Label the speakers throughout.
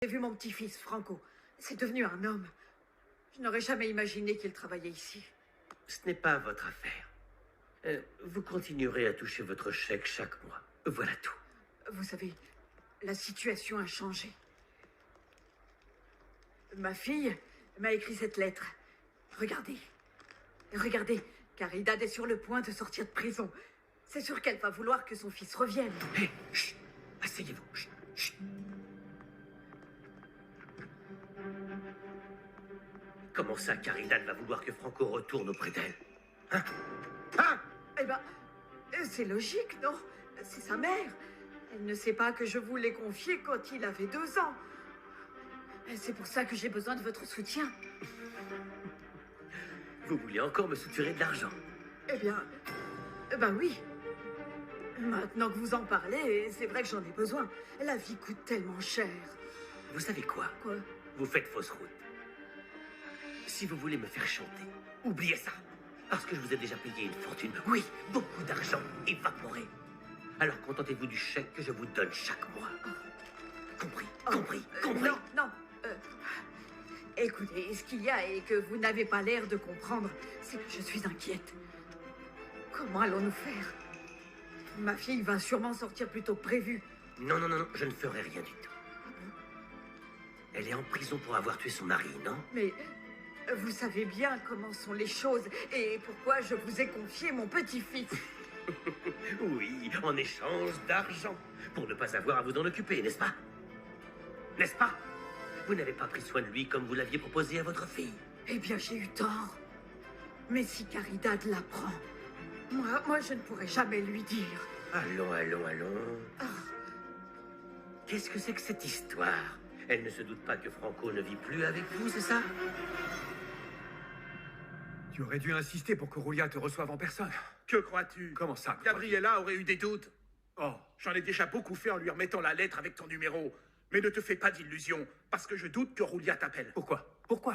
Speaker 1: J'ai vu mon petit-fils, Franco. C'est devenu un homme. Je n'aurais jamais imaginé qu'il travaillait ici.
Speaker 2: Ce n'est pas votre affaire. Vous continuerez à toucher votre chèque chaque mois. Voilà tout.
Speaker 1: Vous savez, la situation a changé. Ma fille m'a écrit cette lettre. Regardez. Regardez, Caridad est sur le point de sortir de prison. C'est sûr qu'elle va vouloir que son fils revienne.
Speaker 2: Hé, chut, asseyez-vous. Chut, chut. Comment ça, Caridad va vouloir que Franco retourne auprès d'elle? Hein? Hein?
Speaker 1: Eh ben, c'est logique, non? C'est sa mère. Elle ne sait pas que je vous l'ai confié quand il avait 2 ans. C'est pour ça que j'ai besoin de votre soutien.
Speaker 2: Vous voulez encore me soutirer de l'argent?
Speaker 1: Eh bien, ben oui. Maintenant que vous en parlez, c'est vrai que j'en ai besoin. La vie coûte tellement cher.
Speaker 2: Vous savez quoi?
Speaker 1: Quoi?
Speaker 2: Vous faites fausse route. Si vous voulez me faire chanter, oubliez ça. Parce que je vous ai déjà payé une fortune. Oui, beaucoup d'argent évaporé. Alors contentez-vous du chèque que je vous donne chaque mois. Compris, compris, compris.
Speaker 1: Non, non. Écoutez, ce qu'il y a et que vous n'avez pas l'air de comprendre, c'est que je suis inquiète. Comment allons-nous faire? Ma fille va sûrement sortir plus tôt que prévu.
Speaker 2: Non, non, non, non, je ne ferai rien du tout. Elle est en prison pour avoir tué son mari, non?
Speaker 1: Mais vous savez bien comment sont les choses et pourquoi je vous ai confié mon petit-fils.
Speaker 2: Oui, en échange d'argent. Pour ne pas avoir à vous en occuper, n'est-ce pas? N'est-ce pas? Vous n'avez pas pris soin de lui comme vous l'aviez proposé à votre fille.
Speaker 1: Eh bien, j'ai eu tort. Mais si Caridad l'apprend, moi, je ne pourrai jamais lui dire.
Speaker 2: Allons, allons, allons. Qu'est-ce que c'est que cette histoire? Elle ne se doute pas que Franco ne vit plus avec vous, c'est ça?
Speaker 3: Tu aurais dû insister pour que Roulia te reçoive en personne.
Speaker 4: Que crois-tu?
Speaker 3: Comment ça?
Speaker 4: Gabriella aurait eu des doutes.
Speaker 3: Oh,
Speaker 4: J'en ai déjà beaucoup fait en lui remettant la lettre avec ton numéro. Mais ne te fais pas d'illusions, parce que je doute que Roulia t'appelle.
Speaker 3: pourquoi? Pourquoi?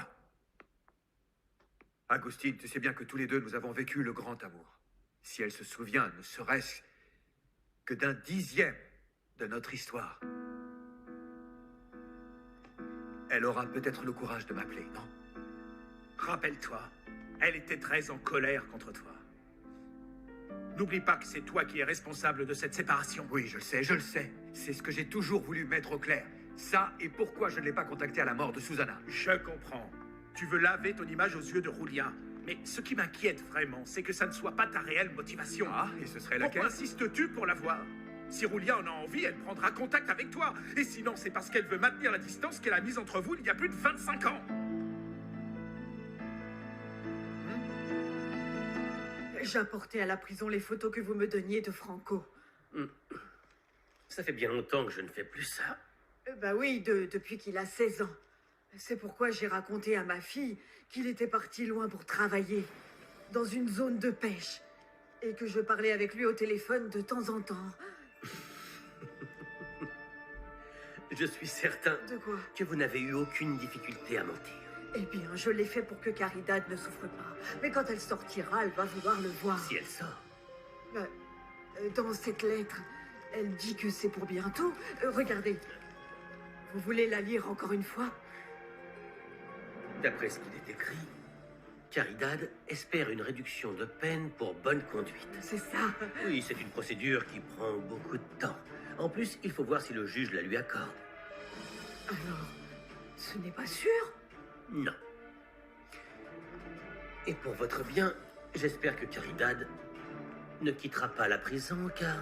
Speaker 3: Agustine, tu sais bien que tous les deux nous avons vécu le grand amour. Si elle se souvient, ne serait-ce que d'un 10e de notre histoire, elle aura peut-être le courage de m'appeler, non?
Speaker 4: Rappelle-toi, elle était très en colère contre toi. N'oublie pas que c'est toi qui es responsable de cette séparation.
Speaker 3: Oui, je le sais, je le sais. C'est ce que j'ai toujours voulu mettre au clair. Ça et pourquoi je ne l'ai pas contacté à la mort de Susanna.
Speaker 4: Je comprends. Tu veux laver ton image aux yeux de Roulia. Mais ce qui m'inquiète vraiment, c'est que ça ne soit pas ta réelle motivation.
Speaker 3: Ah, et ce serait
Speaker 4: Pourquoi
Speaker 3: laquelle?
Speaker 4: insistes-tu pour la voir? Si Roulia en a envie, elle prendra contact avec toi. Et sinon, c'est parce qu'elle veut maintenir la distance qu'elle a mise entre vous il y a plus de 25 ans.
Speaker 1: J'ai apporté à la prison les photos que vous me donniez de Franco.
Speaker 2: Ça fait bien longtemps que je ne fais plus ça.
Speaker 1: Bah oui, depuis qu'il a 16 ans. C'est pourquoi j'ai raconté à ma fille qu'il était parti loin pour travailler, dans une zone de pêche, et que je parlais avec lui au téléphone de temps en temps.
Speaker 2: Je suis certain
Speaker 1: De quoi?
Speaker 2: que vous n'avez eu aucune difficulté à mentir.
Speaker 1: Eh bien, je l'ai fait pour que Caridad ne souffre pas. Mais quand elle sortira, elle va vouloir le voir.
Speaker 2: Si elle sort,
Speaker 1: Bah, dans cette lettre, elle dit que c'est pour bientôt. Regardez. Vous voulez la lire encore une fois?
Speaker 2: d'après ce qu'il est écrit, Caridad espère une réduction de peine pour bonne conduite.
Speaker 1: C'est ça.
Speaker 2: Oui, c'est une procédure qui prend beaucoup de temps. En plus, il faut voir si le juge la lui accorde.
Speaker 1: Alors, ce n'est pas sûr?
Speaker 2: Non. Et pour votre bien, j'espère que Caridad ne quittera pas la prison, car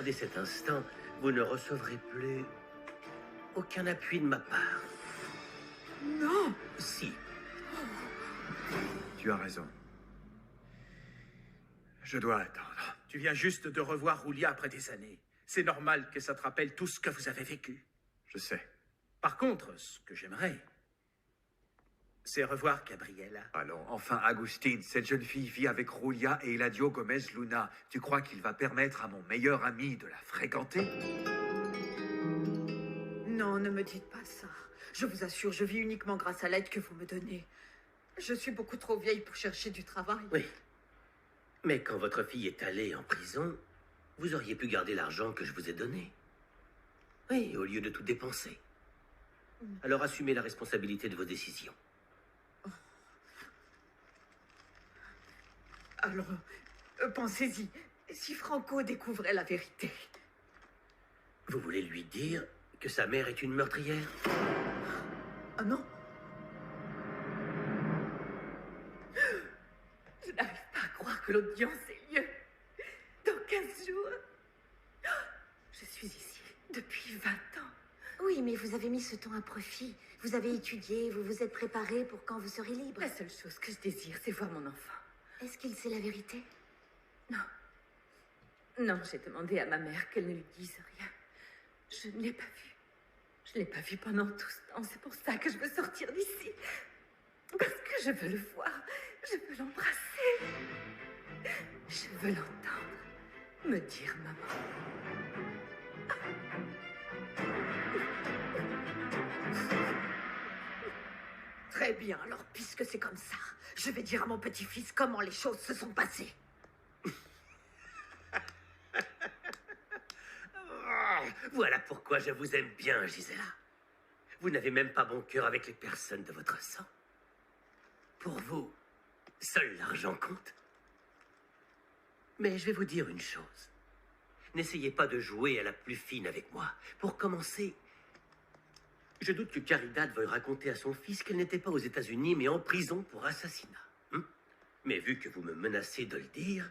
Speaker 2: dès cet instant, vous ne recevrez plus aucun appui de ma part.
Speaker 1: Non.
Speaker 2: Si,
Speaker 3: Tu as raison. Je dois attendre.
Speaker 4: Tu viens juste de revoir Roulia après des années. C'est normal que ça te rappelle tout ce que vous avez vécu.
Speaker 3: Je sais.
Speaker 4: Par contre, ce que j'aimerais, c'est revoir Gabriella.
Speaker 3: Allons, enfin, Agustine, cette jeune fille vit avec Roulia et Eladio Gomez Luna. Tu crois qu'il va permettre à mon meilleur ami de la fréquenter?
Speaker 1: Non, ne me dites pas ça. Je vous assure, je vis uniquement grâce à l'aide que vous me donnez. Je suis beaucoup trop vieille pour chercher du travail.
Speaker 2: oui. Mais quand votre fille est allée en prison, vous auriez pu garder l'argent que je vous ai donné. Oui, au lieu de tout dépenser. Alors assumez la responsabilité de vos décisions.
Speaker 1: Alors, pensez-y. Si Franco découvrait la vérité.
Speaker 2: Vous voulez lui dire que sa mère est une meurtrière?
Speaker 1: Ah non? Je n'arrive pas à croire que l'audience ait lieu. Dans 15 jours. Je suis ici depuis 20 ans.
Speaker 5: Oui, mais vous avez mis ce temps à profit. Vous avez étudié, vous vous êtes préparé pour quand vous serez libre.
Speaker 1: La seule chose que je désire, c'est voir mon enfant.
Speaker 5: Est-ce qu'il sait la vérité?
Speaker 1: Non. Non, j'ai demandé à ma mère qu'elle ne lui dise rien. Je ne l'ai pas vu. Je ne l'ai pas vu pendant tout ce temps. C'est pour ça que je veux sortir d'ici. Parce que je veux le voir. Je veux l'embrasser. Je veux l'entendre me dire maman. Très bien, alors puisque c'est comme ça, je vais dire à mon petit-fils comment les choses se sont passées.
Speaker 2: Voilà pourquoi je vous aime bien, Gisela. Vous n'avez même pas bon cœur avec les personnes de votre sang. Pour vous, seul l'argent compte. Mais je vais vous dire une chose. N'essayez pas de jouer à la plus fine avec moi. Pour commencer, je doute que Caridad veuille raconter à son fils qu'elle n'était pas aux États-Unis, mais en prison pour assassinat. Mais vu que vous me menacez de le dire,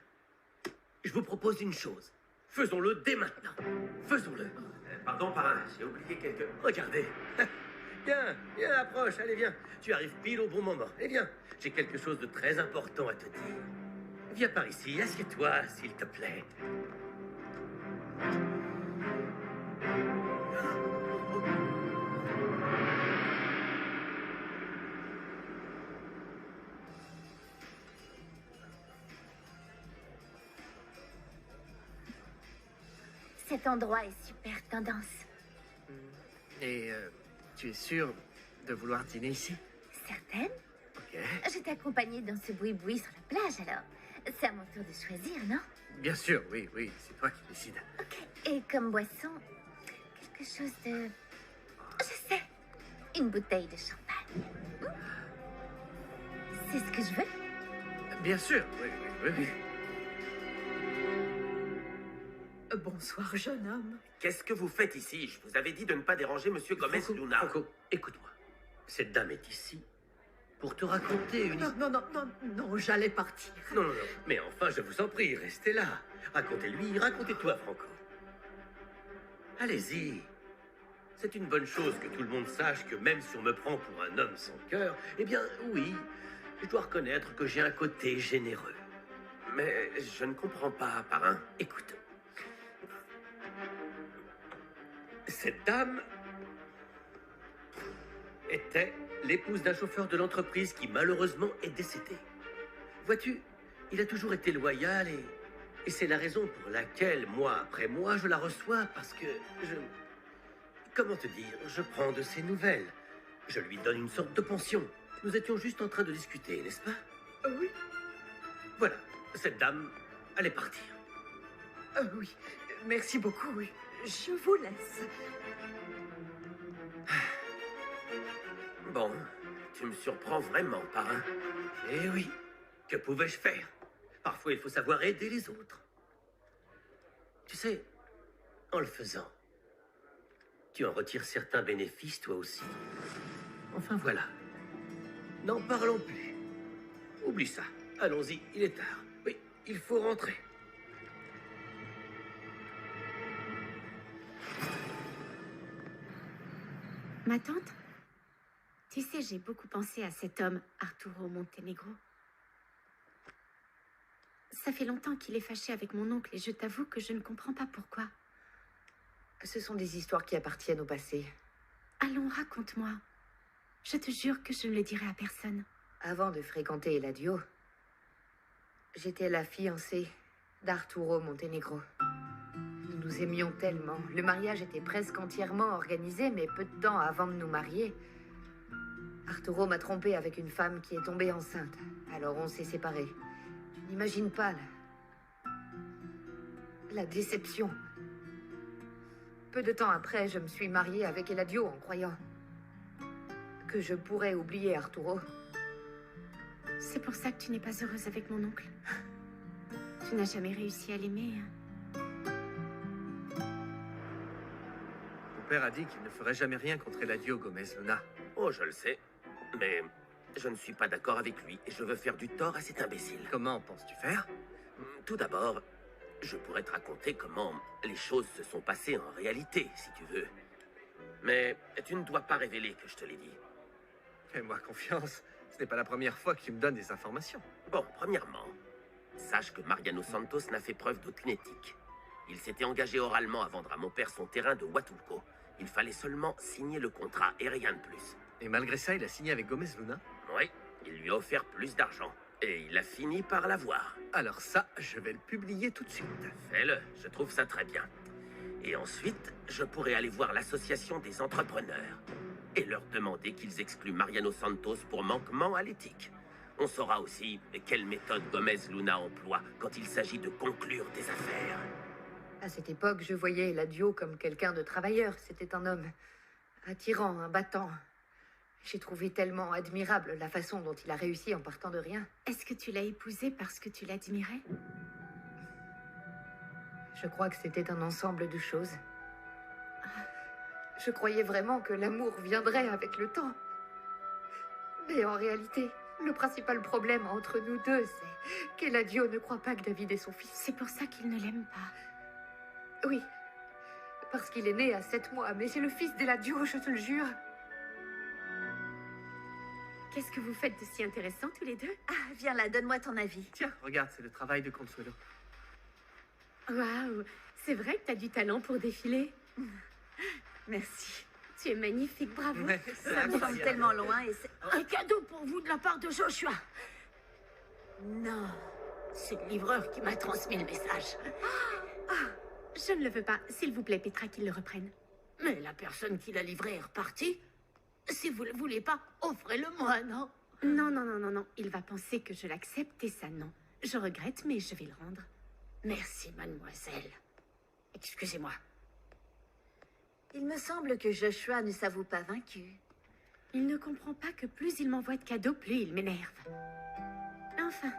Speaker 2: je vous propose une chose. Faisons-le dès maintenant. Faisons-le. Pardon, parrain, j'ai oublié quelque... Regardez. Viens, viens, approche, allez, viens. Tu arrives pile au bon moment. Eh bien, j'ai quelque chose de très important à te dire. Viens par ici, assieds-toi, s'il te plaît.
Speaker 5: Cet endroit est super tendance.
Speaker 6: Et tu es sûre de vouloir dîner ici?
Speaker 5: Certaine?
Speaker 6: Ok.
Speaker 5: Je t'ai accompagnée dans ce boui-boui sur la plage, alors. C'est à mon tour de choisir, non?
Speaker 6: Bien sûr, oui, oui, c'est toi qui décides.
Speaker 5: Ok. Et comme boisson, quelque chose de... Je sais. Une bouteille de champagne. C'est ce que je veux?
Speaker 6: Bien sûr, oui, oui, oui.
Speaker 1: Bonsoir, jeune homme.
Speaker 2: Qu'est-ce que vous faites ici? Je vous avais dit de ne pas déranger Monsieur Gomez Luna. Franco, écoute-moi. Cette dame est ici pour te raconter une histoire.
Speaker 1: Non, j'allais partir.
Speaker 2: Non, mais enfin, je vous en prie, restez là. Racontez-lui, racontez-toi, Franco. Allez-y. C'est une bonne chose que tout le monde sache que même si on me prend pour un homme sans cœur, eh bien, oui, je dois reconnaître que j'ai un côté généreux. Mais je ne comprends pas, parrain. Écoute. Cette dame était l'épouse d'un chauffeur de l'entreprise qui malheureusement est décédé. Vois-tu, il a toujours été loyal et c'est la raison pour laquelle, mois après mois, je la reçois parce que comment te dire, je prends de ses nouvelles. Je lui donne une sorte de pension. Nous étions juste en train de discuter, n'est-ce pas?
Speaker 1: Oui.
Speaker 2: Voilà, cette dame allait partir.
Speaker 1: Oui, merci beaucoup. Je vous laisse.
Speaker 2: Bon, tu me surprends vraiment, parrain. Eh oui, que pouvais-je faire? Parfois, il faut savoir aider les autres. Tu sais, en le faisant, tu en retires certains bénéfices, toi aussi. Enfin, voilà. N'en parlons plus. Oublie ça. Allons-y, il est tard. Oui, il faut rentrer.
Speaker 7: Ma tante? Tu sais, j'ai beaucoup pensé à cet homme, Arturo Montenegro. Ça fait longtemps qu'il est fâché avec mon oncle et je t'avoue que je ne comprends pas pourquoi.
Speaker 8: Ce sont des histoires qui appartiennent au passé.
Speaker 7: Allons, raconte-moi. Je te jure que je ne le dirai à personne.
Speaker 8: Avant de fréquenter Eladio, j'étais la fiancée d'Arturo Montenegro. Nous nous aimions tellement. Le mariage était presque entièrement organisé, mais peu de temps avant de nous marier, Arturo m'a trompée avec une femme qui est tombée enceinte. Alors on s'est séparés. Tu n'imagines pas la déception. Peu de temps après, je me suis mariée avec Eladio en croyant que je pourrais oublier Arturo.
Speaker 7: C'est pour ça que tu n'es pas heureuse avec mon oncle. Tu n'as jamais réussi à l'aimer.
Speaker 6: Mon père a dit qu'il ne ferait jamais rien contre Eladio Gomez Luna.
Speaker 2: Oh, je le sais. Mais je ne suis pas d'accord avec lui et je veux faire du tort à cet imbécile.
Speaker 6: Comment penses-tu faire?
Speaker 2: Tout d'abord, je pourrais te raconter comment les choses se sont passées en réalité, si tu veux. Mais tu ne dois pas révéler que je te l'ai dit.
Speaker 6: Fais-moi confiance. Ce n'est pas la première fois que tu me donnes des informations.
Speaker 2: Bon, premièrement, sache que Mariano Santos n'a fait preuve d'aucune éthique. Il s'était engagé oralement à vendre à mon père son terrain de Huatulco. Il fallait seulement signer le contrat et rien de plus.
Speaker 6: Et malgré ça, il a signé avec Gomez Luna?
Speaker 2: Oui, il lui a offert plus d'argent. Et il a fini par l'avoir.
Speaker 6: Alors ça, je vais le publier tout de suite.
Speaker 2: Fais-le, je trouve ça très bien. Et ensuite, je pourrais aller voir l'association des entrepreneurs et leur demander qu'ils excluent Mariano Santos pour manquement à l'éthique. On saura aussi quelle méthode Gomez Luna emploie quand il s'agit de conclure des affaires.
Speaker 8: À cette époque, je voyais Eladio comme quelqu'un de travailleur. C'était un homme attirant, un battant. J'ai trouvé tellement admirable la façon dont il a réussi en partant de rien.
Speaker 7: Est-ce que tu l'as épousé parce que tu l'admirais?
Speaker 8: Je crois que c'était un ensemble de choses. Je croyais vraiment que l'amour viendrait avec le temps. Mais en réalité, le principal problème entre nous deux, c'est qu'Eladio ne croit pas que David est son fils.
Speaker 7: C'est pour ça qu'il ne l'aime pas.
Speaker 8: Oui, parce qu'il est né à 7 mois, mais c'est le fils d'Eladio, je te le jure.
Speaker 7: Qu'est-ce que vous faites de si intéressant tous les deux?
Speaker 5: Ah, viens là, donne-moi ton avis.
Speaker 6: Tiens, regarde, c'est le travail de Consuelo.
Speaker 7: Waouh, c'est vrai que t'as du talent pour défiler.
Speaker 5: Merci.
Speaker 7: Tu es magnifique, bravo.
Speaker 6: Ouais,
Speaker 5: Ça me semble tellement loin et c'est...
Speaker 7: Un cadeau pour vous de la part de Joshua.
Speaker 5: Non.
Speaker 7: C'est le livreur qui m'a transmis le message. Je ne le veux pas. S'il vous plaît, Petra, qu'il le reprenne. Mais la personne qui l'a livré est repartie. Si vous le voulez pas, offrez-le-moi, non? Non, non, non, non, non. Il va penser que je l'accepte et ça, non. Je regrette, mais je vais le rendre. Merci, mademoiselle. Excusez-moi.
Speaker 5: Il me semble que Joshua ne s'avoue pas vaincu.
Speaker 7: Il ne comprend pas que plus il m'envoie de cadeaux, plus il m'énerve. Enfin,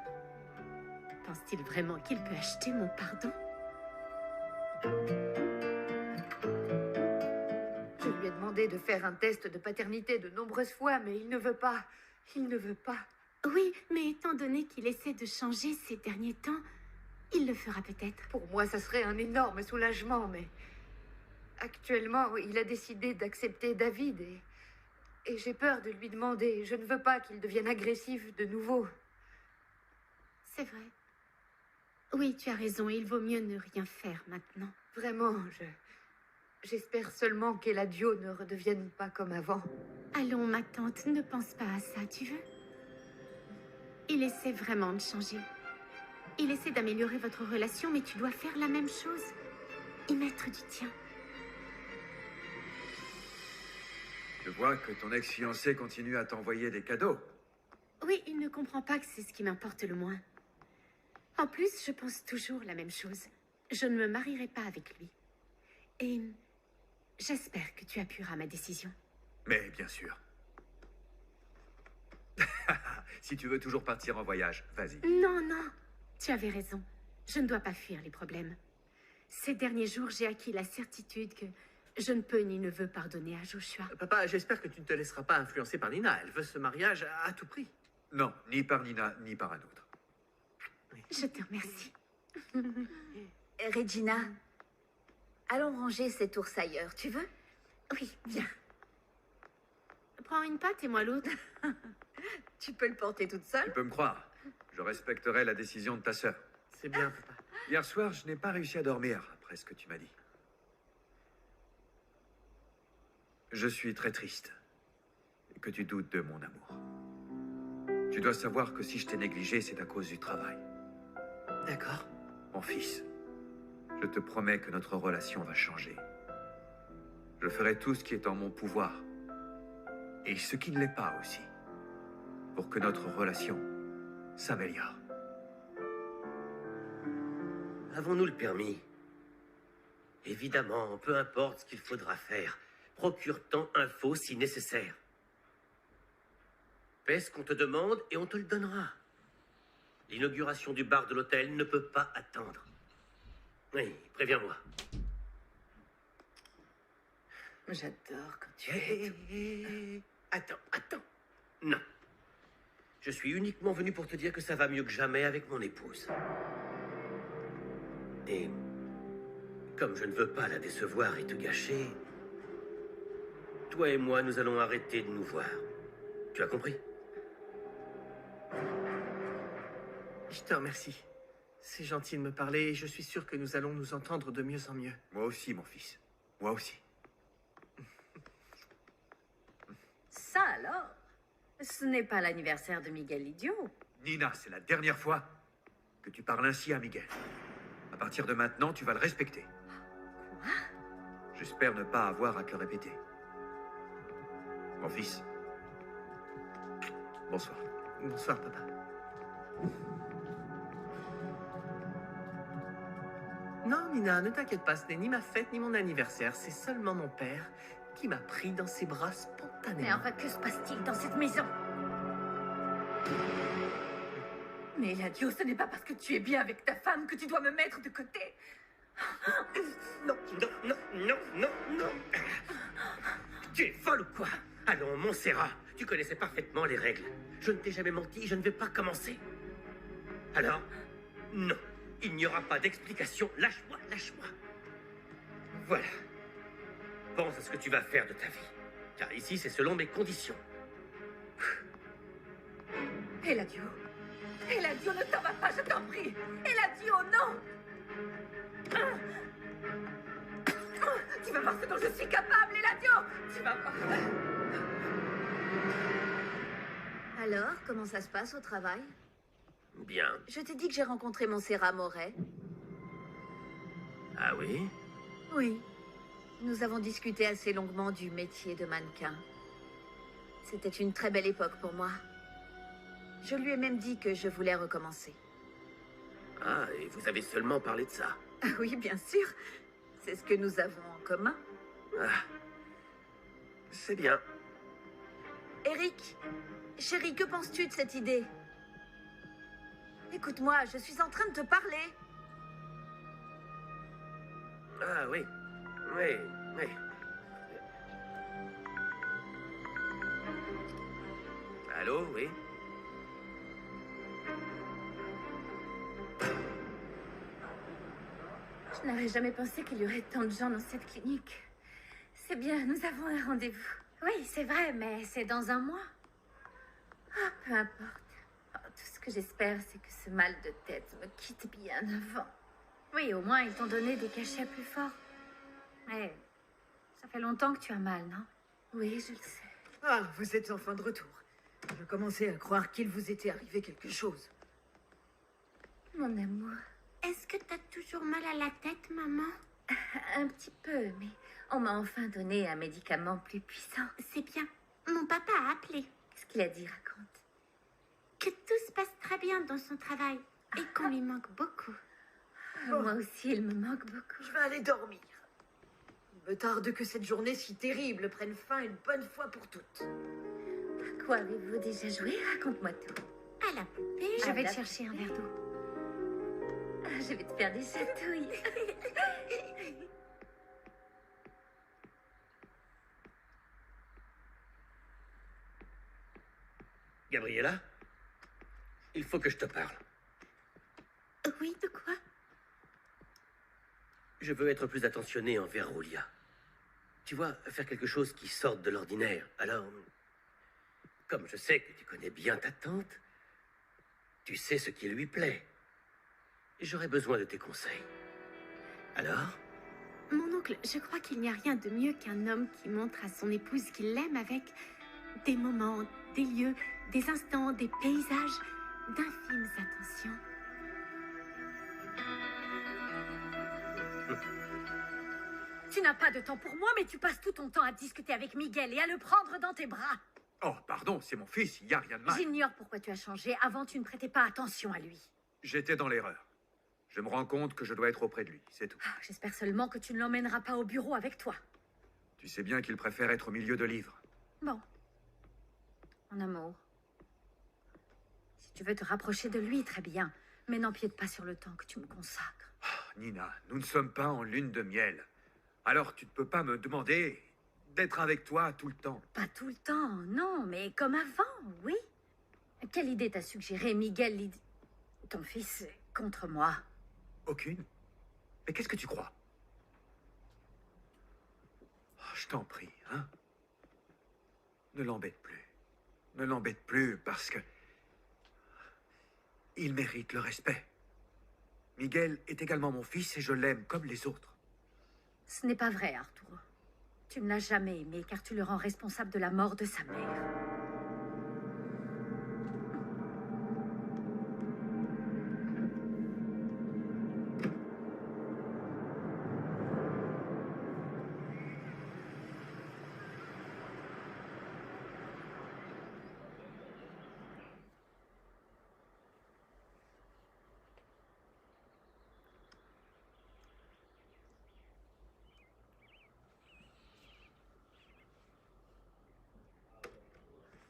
Speaker 7: pense-t-il vraiment qu'il peut acheter mon pardon?
Speaker 8: Je lui ai demandé de faire un test de paternité de nombreuses fois, mais il ne veut pas. Il ne veut pas.
Speaker 7: Oui, mais étant donné qu'il essaie de changer ces derniers temps, il le fera peut-être.
Speaker 8: Pour moi, ça serait un énorme soulagement, mais... Actuellement, il a décidé d'accepter David et j'ai peur de lui demander. Je ne veux pas qu'il devienne agressif de nouveau.
Speaker 7: C'est vrai. Oui, tu as raison, il vaut mieux ne rien faire maintenant.
Speaker 8: Vraiment, j'espère seulement qu'Eladio ne redevienne pas comme avant.
Speaker 7: Allons, ma tante, ne pense pas à ça, tu veux? Il essaie vraiment de changer. Il essaie d'améliorer votre relation, mais tu dois faire la même chose. Y mettre du tien.
Speaker 3: Je vois que ton ex-fiancé continue à t'envoyer des cadeaux.
Speaker 7: Oui, il ne comprend pas que c'est ce qui m'importe le moins. En plus, je pense toujours la même chose. Je ne me marierai pas avec lui. Et j'espère que tu appuieras ma décision.
Speaker 3: Mais bien sûr. Si tu veux toujours partir en voyage, vas-y.
Speaker 7: Non, non, tu avais raison. Je ne dois pas fuir les problèmes. Ces derniers jours, j'ai acquis la certitude que je ne peux ni ne veux pardonner à Joshua.
Speaker 6: Papa, j'espère que tu ne te laisseras pas influencer par Nina. Elle veut ce mariage à tout prix.
Speaker 3: Non, ni par Nina, ni par un autre.
Speaker 7: Je te remercie.
Speaker 5: Regina, allons ranger cet ours ailleurs, tu veux?
Speaker 7: Oui, viens. Prends une patte et moi l'autre.
Speaker 5: Tu peux le porter toute
Speaker 3: Tu
Speaker 5: seule?
Speaker 3: peux me croire. Je respecterai la décision de ta sœur.
Speaker 6: C'est bien, papa.
Speaker 3: Hier soir, je n'ai pas réussi à dormir, après ce que tu m'as dit. Je suis très triste que tu doutes de mon amour. Tu dois savoir que si je t'ai négligé, c'est à cause du travail.
Speaker 6: D'accord.
Speaker 3: Mon fils, je te promets que notre relation va changer. Je ferai tout ce qui est en mon pouvoir, et ce qui ne l'est pas aussi, pour que notre relation s'améliore.
Speaker 2: Avons-nous le permis? Évidemment, peu importe ce qu'il faudra faire. Procure-t'en info si nécessaire. Fais ce qu'on te demande et on te le donnera. L'inauguration du bar de l'hôtel ne peut pas attendre. Oui, préviens-moi.
Speaker 8: J'adore quand tu
Speaker 2: Attends. Non. Je suis uniquement venu pour te dire que ça va mieux que jamais avec mon épouse. Et comme je ne veux pas la décevoir et te gâcher, toi et moi, nous allons arrêter de nous voir. Tu as compris?
Speaker 6: Je te remercie. C'est gentil de me parler et je suis sûr que nous allons nous entendre de mieux en mieux.
Speaker 3: Moi aussi, mon fils. Moi aussi.
Speaker 9: Ça alors? Ce n'est pas l'anniversaire de Miguel Idiot.
Speaker 3: Nina, c'est la dernière fois que tu parles ainsi à Miguel. À partir de maintenant, tu vas le respecter.
Speaker 9: Quoi?
Speaker 3: J'espère ne pas avoir à te le répéter. Mon fils. Bonsoir.
Speaker 6: Bonsoir, papa. Non, Nina, ne t'inquiète pas, ce n'est ni ma fête ni mon anniversaire. C'est seulement mon père qui m'a pris dans ses bras spontanément.
Speaker 9: Mais enfin, que se passe-t-il dans cette maison? Mais Eladio, ce n'est pas parce que tu es bien avec ta femme que tu dois me mettre de côté.
Speaker 2: Non. Tu es folle ou quoi? Allons, Montserrat, tu connaissais parfaitement les règles. Je ne t'ai jamais menti, je ne vais pas commencer. Alors, non, il n'y aura pas d'explication. Lâche-moi. Voilà. Pense à ce que tu vas faire de ta vie. Car ici, c'est selon mes conditions.
Speaker 9: Eladio, ne t'en va pas, je t'en prie. Eladio, non. Tu vas voir ce dont je suis capable, Eladio. Tu vas voir. Alors, comment ça se passe au travail?
Speaker 2: Bien.
Speaker 9: Je t'ai dit que j'ai rencontré Montserrat Moret.
Speaker 2: Ah oui?
Speaker 9: Oui. Nous avons discuté assez longuement du métier de mannequin. C'était une très belle époque pour moi. Je lui ai même dit que je voulais recommencer.
Speaker 2: Ah, et vous avez seulement parlé de ça?
Speaker 9: Ah oui, bien sûr. C'est ce que nous avons en commun.
Speaker 2: Ah. C'est bien.
Speaker 9: Eric, chérie, que penses-tu de cette idée? Écoute-moi, je suis en train de te parler.
Speaker 2: Ah oui. Oui. Allô, oui?
Speaker 9: Je n'aurais jamais pensé qu'il y aurait tant de gens dans cette clinique. C'est bien, nous avons un rendez-vous. Oui, c'est vrai, mais c'est dans un mois. Ah, peu importe. Oh, tout ce que j'espère, c'est que ce mal de tête me quitte bien avant. Oui, au moins, ils t'ont donné des cachets plus forts. Mais ça fait longtemps que tu as mal, non? Oui, je le sais.
Speaker 1: Ah, vous êtes enfin de retour. Je commençais à croire qu'il vous était arrivé quelque chose.
Speaker 9: Mon amour.
Speaker 7: Est-ce que t'as toujours mal à la tête, maman?
Speaker 9: Un petit peu, mais on m'a enfin donné un médicament plus puissant.
Speaker 7: C'est bien. Mon papa a appelé.
Speaker 9: Qu'est-ce qu'il a dit, raconte?
Speaker 7: Que tout se passe très bien dans son travail et qu'on lui manque beaucoup.
Speaker 9: Moi aussi, il me manque beaucoup.
Speaker 1: Je vais aller dormir. Il me tarde que cette journée si terrible prenne fin une bonne fois pour toutes.
Speaker 9: À quoi avez-vous déjà joué? Raconte-moi tout.
Speaker 7: À la poupée.
Speaker 9: Je vais te chercher un verre d'eau. Je vais te faire des chatouilles.
Speaker 2: Gabriella? Il faut que je te parle.
Speaker 7: Oui, de quoi?
Speaker 2: Je veux être plus attentionné envers Roulia. Tu vois, faire quelque chose qui sorte de l'ordinaire. Alors, comme je sais que tu connais bien ta tante, tu sais ce qui lui plaît. J'aurais besoin de tes conseils. Alors?
Speaker 7: Mon oncle, je crois qu'il n'y a rien de mieux qu'un homme qui montre à son épouse qu'il l'aime avec des moments, des lieux, des instants, des paysages, d'infimes attentions.
Speaker 9: Tu n'as pas de temps pour moi, mais tu passes tout ton temps à discuter avec Miguel et à le prendre dans tes bras.
Speaker 3: Oh, pardon, c'est mon fils, il n'y a rien de mal.
Speaker 9: J'ignore pourquoi tu as changé. Avant, tu ne prêtais pas attention à lui.
Speaker 3: J'étais dans l'erreur. Je me rends compte que je dois être auprès de lui, c'est tout.
Speaker 9: Ah, j'espère seulement que tu ne l'emmèneras pas au bureau avec toi.
Speaker 3: Tu sais bien qu'il préfère être au milieu de livres.
Speaker 9: Bon. Mon amour. Si tu veux te rapprocher de lui, très bien. Mais n'empiète pas sur le temps que tu me consacres.
Speaker 3: Oh, Nina, nous ne sommes pas en lune de miel. Alors tu ne peux pas me demander d'être avec toi tout le temps.
Speaker 9: Pas tout le temps, non, mais comme avant, oui. Quelle idée t'a suggéré Miguel, ton fils, contre moi?
Speaker 3: Aucune. Mais qu'est-ce que tu crois? Oh, je t'en prie, hein? Ne l'embête plus. Ne l'embête plus parce que... il mérite le respect. Miguel est également mon fils et je l'aime comme les autres.
Speaker 9: Ce n'est pas vrai, Arturo. Tu ne l'as jamais aimé car tu le rends responsable de la mort de sa mère.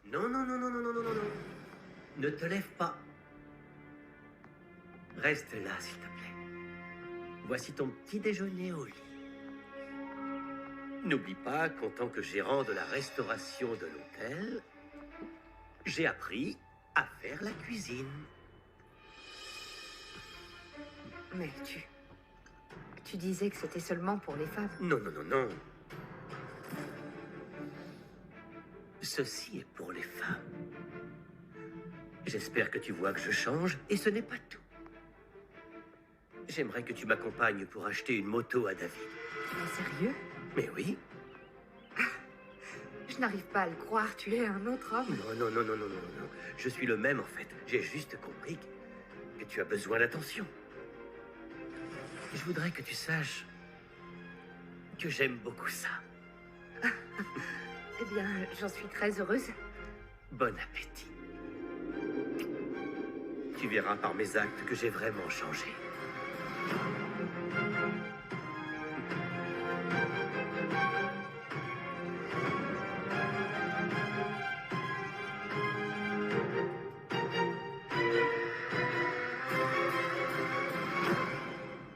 Speaker 2: Non, non, non, non, non, non, non, non, non. Ne te lève pas. Reste là, s'il te plaît. Voici ton petit déjeuner au lit. N'oublie pas qu'en tant que gérant de la restauration de l'hôtel, j'ai appris à faire la cuisine.
Speaker 8: Mais tu disais que c'était seulement pour les femmes.
Speaker 2: Non, non, non, non. Ceci est pour les femmes. J'espère que tu vois que je change, et ce n'est pas tout. J'aimerais que tu m'accompagnes pour acheter une moto à David.
Speaker 8: Mais sérieux?
Speaker 2: Mais oui.
Speaker 8: Je n'arrive pas à le croire, tu es un autre homme.
Speaker 2: Non, non, non, non, non, non, non. Je suis le même, en fait. J'ai juste compris que tu as besoin d'attention. Je voudrais que tu saches que j'aime beaucoup ça.
Speaker 8: Eh bien, j'en suis très heureuse.
Speaker 2: Bon appétit. Tu verras par mes actes que j'ai vraiment changé.